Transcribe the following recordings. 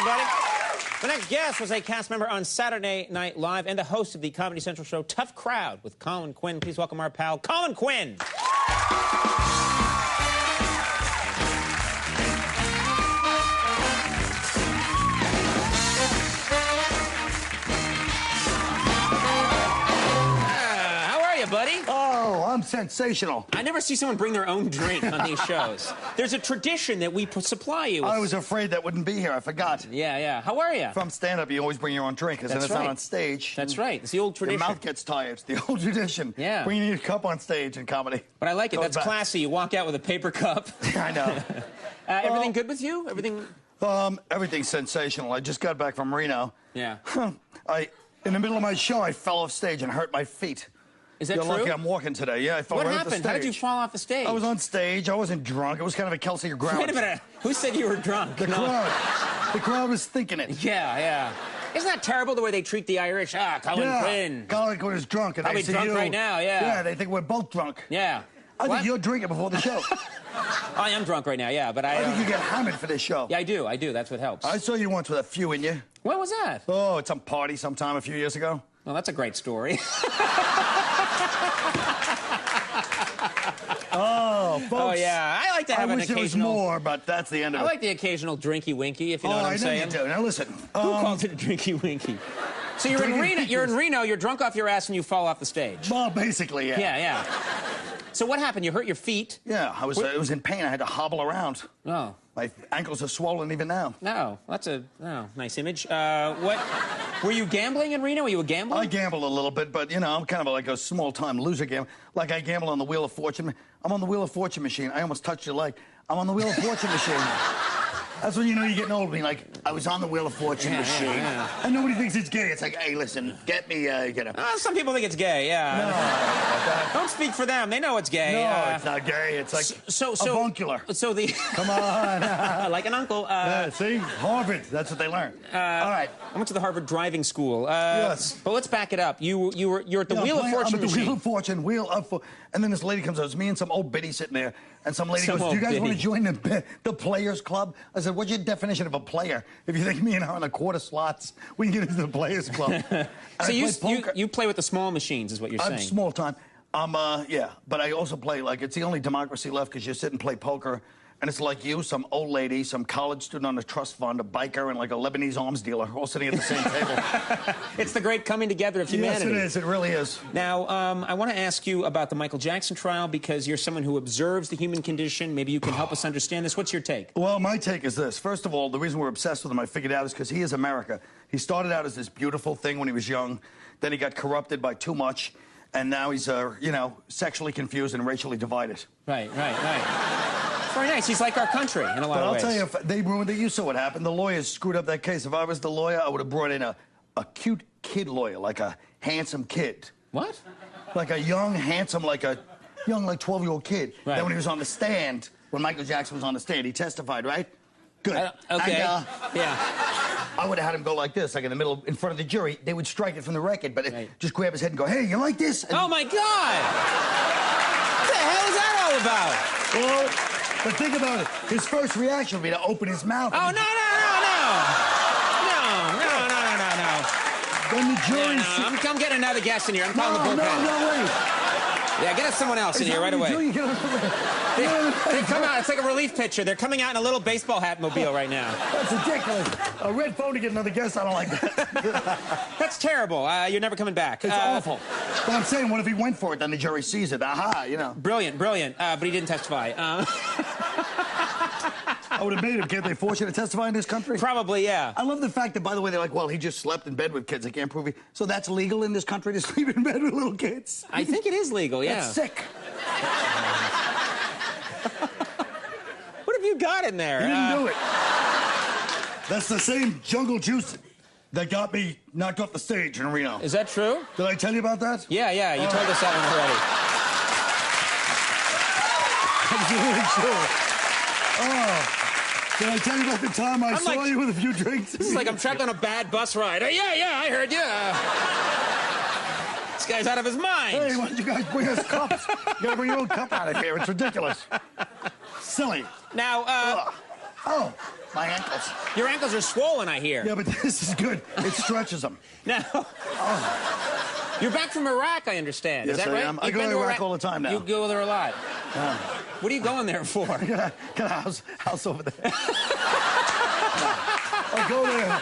everybody. The next guest was a cast member on Saturday Night Live and the host of the Comedy Central show Tough Crowd with Colin Quinn. Please welcome our pal, Colin Quinn. Buddy? Oh, I'm sensational. I never see someone bring their own drink on these shows. There's a tradition that we supply you with. I was afraid that wouldn't be here. I forgot. Yeah, yeah. How are you? From stand-up, you always bring your own drink, because then it's not on stage. That's right. It's the old tradition. Your mouth gets tired. It's the old tradition. Yeah. Bringing your cup on stage in comedy. But I like it. That's classy. You walk out with a paper cup. I know. Everything good with you? Everything? Everything's sensational. I just got back from Reno. Yeah. In the middle of my show, I fell off stage and hurt my feet. Is that You're true? lucky I'm walking today. Yeah, I fell right off the stage. How did you fall off the stage? I was on stage. I wasn't drunk. It was kind of a Kelsey Grouch. Wait a minute. Who said you were drunk? The crowd. The crowd was thinking it. Yeah, yeah. Isn't that terrible the way they treat the Irish? Colin Quinn. Colin Quinn is drunk. And I'll be drunk right now, yeah. Yeah, they think we're both drunk. Yeah. I think you're drinking before the show. I am drunk right now, yeah, but I think you get hammered for this show. Yeah, I do. That's what helps. I saw you once with a few in you. What was that? Oh, at some party sometime a few years ago. Well, that's a great story. Oh, folks. Oh, yeah. I like to have an occasional... I wish there was more, but that's the end of it. I like the occasional drinky-winky, if you know what I'm saying. I know you do. Now, listen. Who calls it a drinky-winky? So you're in Reno, you're drunk off your ass, and you fall off the stage. Well, basically, yeah. Yeah, yeah. So what happened? You hurt your feet? Yeah, I was in pain. I had to hobble around. Oh. My ankles are swollen even now. No, that's a nice image. What? Were you gambling in Reno? Were you a gambler? I gamble a little bit, but, you know, I'm kind of like a small-time loser gambler. Like I gamble on the Wheel of Fortune. I'm on the Wheel of Fortune machine. I almost touched your leg. I'm on the Wheel of Fortune machine. That's when you know you're getting old. Being like, I was on the Wheel of Fortune machine. Yeah. And nobody thinks it's gay. It's like, hey, listen, get me, some people think it's gay, yeah. No. Don't speak for them. They know it's gay. No, it's not gay. It's like avuncular. So the... Come on. Like an uncle. See? Harvard. That's what they learn. All right. I went to the Harvard driving school. Yes. But let's back it up. You're at the Wheel of Fortune machine. Wheel of Fortune, and then this lady comes out. It's me and some old biddy sitting there. And some lady goes, do you guys want to join the Players Club? I said, what's your definition of a player? If you think me and her on the quarter slots, we can get into the Players Club. So you play with the small machines, is what you're saying? I'm small time. Yeah, but I also play, like, it's the only democracy left because you sit and play poker. And it's like you, some old lady, some college student on a trust fund, a biker, and like a Lebanese arms dealer all sitting at the same table. It's the great coming together of humanity. Yes, it is. It really is. Now, I want to ask you about the Michael Jackson trial because you're someone who observes the human condition. Maybe you can help us understand this. What's your take? Well, my take is this. First of all, the reason we're obsessed with him, I figured out, is because he is America. He started out as this beautiful thing when he was young. Then he got corrupted by too much. And now he's, you know, sexually confused and racially divided. Right. Very nice. He's like our country in a lot of ways. But I'll tell you, if they ruined it. You saw what happened. The lawyers screwed up that case. If I was the lawyer, I would have brought in a cute kid lawyer, like a handsome kid. What? Like a young, handsome, like 12-year-old kid. Right. Then when he was on the stand, when Michael Jackson was on the stand, he testified, right? Good. Okay. And, yeah. I would have had him go like this, like in the middle, in front of the jury. They would strike it from the record, but just grab his head and go, hey, you like this? And oh, my God! What the hell is that all about? Well... But think about it. His first reaction would be to open his mouth. Oh, no. When the jury... I'm getting another guest in here. I'm calling the bullpen. No, wait. Yeah, get us someone else in here right away. They come out. It's like a relief pitcher. They're coming out in a little baseball hat mobile right now. That's ridiculous. A red phone to get another guest. I don't like that. That's terrible. You're never coming back. It's awful. But I'm saying, what if he went for it? Then the jury sees it. Aha, you know. Brilliant. But he didn't testify. I would have made him. Can't they force you to testify in this country? Probably, yeah. I love the fact that, by the way, they're like, well, he just slept in bed with kids. They can't prove it. So that's legal in this country to sleep in bed with little kids? I think it is legal, yeah. That's sick. What have you got in there? He didn't do it. That's the same jungle juice that got me knocked off the stage in Reno. Is that true? Did I tell you about that? Yeah. You told us that one already. That's really true. Oh. Did I tell you about the time I saw you with a few drinks? This is like I'm trapped on a bad bus ride. Oh, yeah, I heard you. This guy's out of his mind. Hey, why don't you guys bring us cups? You gotta bring your own cup out of here. It's ridiculous. Silly. Now, Oh, my ankles. Your ankles are swollen, I hear. Yeah, but this is good. It stretches them. Now, you're back from Iraq, I understand. Yes, Is that right? I am. I go to Iraq all the time now. You go there a lot. What are you going there for? Got a house over there. I'll go there.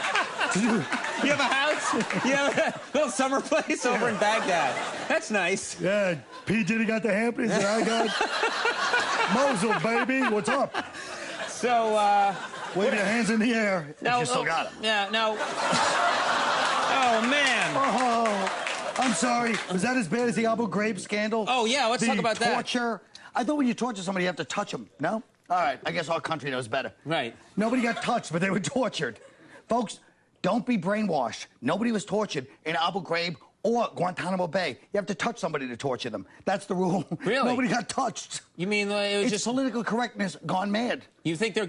You have a house? You have a little summer place over in Baghdad. That's nice. Yeah, P. Diddy got the Hamptons and I got Mosul, baby. What's up? So, wave your hands in the air if you still got them. Yeah, no. Oh, man. Oh, I'm sorry. Was that as bad as the Abu Ghraib scandal? Oh, yeah, let's talk about that. Torture. I thought when you torture somebody, you have to touch them. No? All right, I guess our country knows better. Right. Nobody got touched, but they were tortured. Folks, don't be brainwashed. Nobody was tortured in Abu Ghraib or Guantanamo Bay. You have to touch somebody to torture them. That's the rule. Really? Nobody got touched. You mean it was It's just political correctness gone mad. You think we're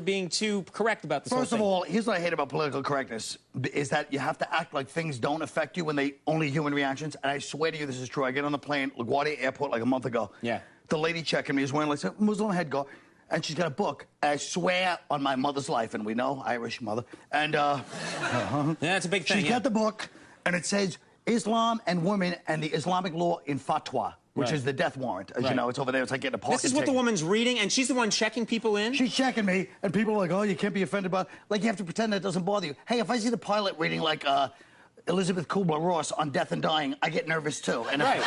being too correct about this First whole of thing? all, here's what I hate about political correctness, is that you have to act like things don't affect you when they only human reactions. And I swear to you, this is true. I get on the plane, LaGuardia Airport, like a month ago. Yeah. The lady checking me is wearing like a Muslim headgear, and she's got a book. I swear on my mother's life, and we know, Irish mother. And, Yeah, that's a big thing. She's got the book, and it says Islam and women and the Islamic law in fatwa, which is the death warrant. As you know, it's over there. It's like getting a parking This is what the woman's reading, and she's the one checking people in? She's checking me, and people are like, oh, you can't be offended by... Like, you have to pretend that doesn't bother you. Hey, if I see the pilot reading, like, Elizabeth Kubler-Ross on Death and Dying, I get nervous, too. And if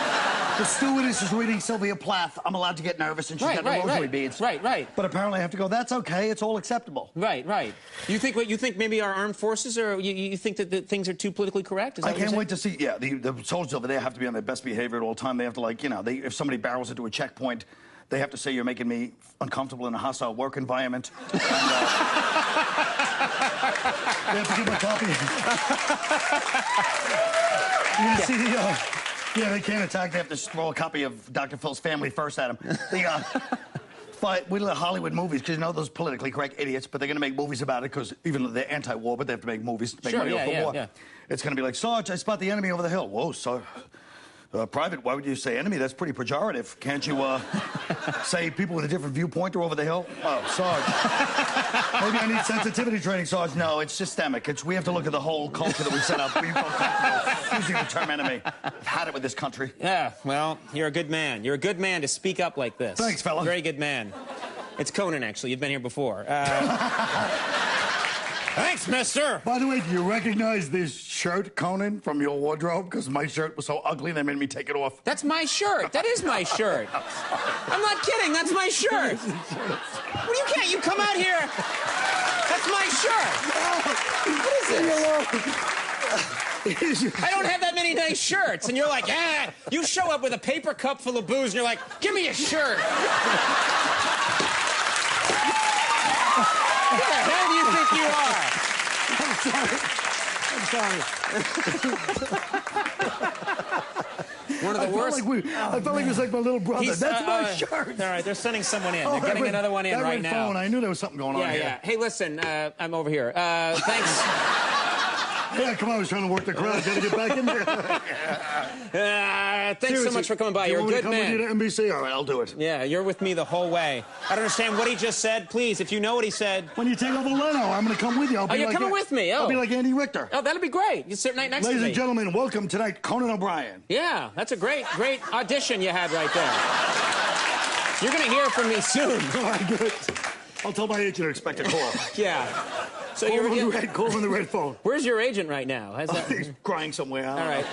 the stewardess is reading Sylvia Plath, I'm allowed to get nervous, and she's got the rosary beads. Right. But apparently I have to go, that's okay, it's all acceptable. Right. You think maybe our armed forces, or you think that things are too politically correct? Is that I what you're can't saying? wait to see, yeah, the soldiers over there have to be on their best behavior at all time. They have to, like, you know, if somebody barrels into a checkpoint, they have to say you're making me uncomfortable in a hostile work environment. And, they have to give a copy. You're gonna see the, yeah, they can't attack. They have to throw a copy of Dr. Phil's Family First at him. But we love Hollywood movies, because you know those politically correct idiots, but they're going to make movies about it, because even though they're anti-war, but they have to make movies to make money off the war. Yeah. It's going to be like, Sarge, I spot the enemy over the hill. Whoa, Sarge. Private, why would you say enemy? That's pretty pejorative. Can't you say people with a different viewpoint are over the hill? Oh, Sarge. Maybe I need sensitivity training, Sarge. No, it's systemic. We have to look at the whole culture that we set up. We feel comfortable using the term enemy. I've had it with this country. Yeah, well, you're a good man. You're a good man to speak up like this. Thanks, fella. Very good man. It's Conan, actually. You've been here before. Thanks, mister. By the way, do you recognize this shirt, Conan, from your wardrobe? Because my shirt was so ugly, they made me take it off. That's my shirt. That is my shirt. I'm not kidding. That's my shirt. Well, you can't. You come out here. That's my shirt. What is this? I don't have that many nice shirts. And you're like, you show up with a paper cup full of booze, and you're like, give me a shirt. Who the hell do you think you are? I'm sorry. One of the worst. I felt like it was like my little brother. That's my shirt. All right, they're sending someone in. They're getting another one in right now. Phone. I knew there was something going on here. Yeah. Hey, listen, I'm over here. Thanks. Yeah, come on, I was trying to work the crowd. Gotta get back in there. Thanks Seriously, so much for coming by. You're a good man. You want me to come with you to NBC? All right, I'll do it. Yeah, you're with me the whole way. I don't understand what he just said. Please, if you know what he said. When you take over Leno, I'm going to come with you. You're coming with me. I'll be like Andy Richter. Oh, that'll be great. You sit right next to me. Ladies and gentlemen, welcome tonight, Conan O'Brien. Yeah, that's a great audition you had right there. You're going to hear from me soon. All right, good. I'll tell my agent to expect a call. Yeah. So Call from the red phone. Where's your agent right now? He's crying somewhere. All right.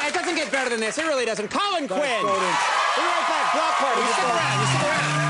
It doesn't get better than this. It really doesn't. Colin Quinn. We'll be right back. Block party. You stick around.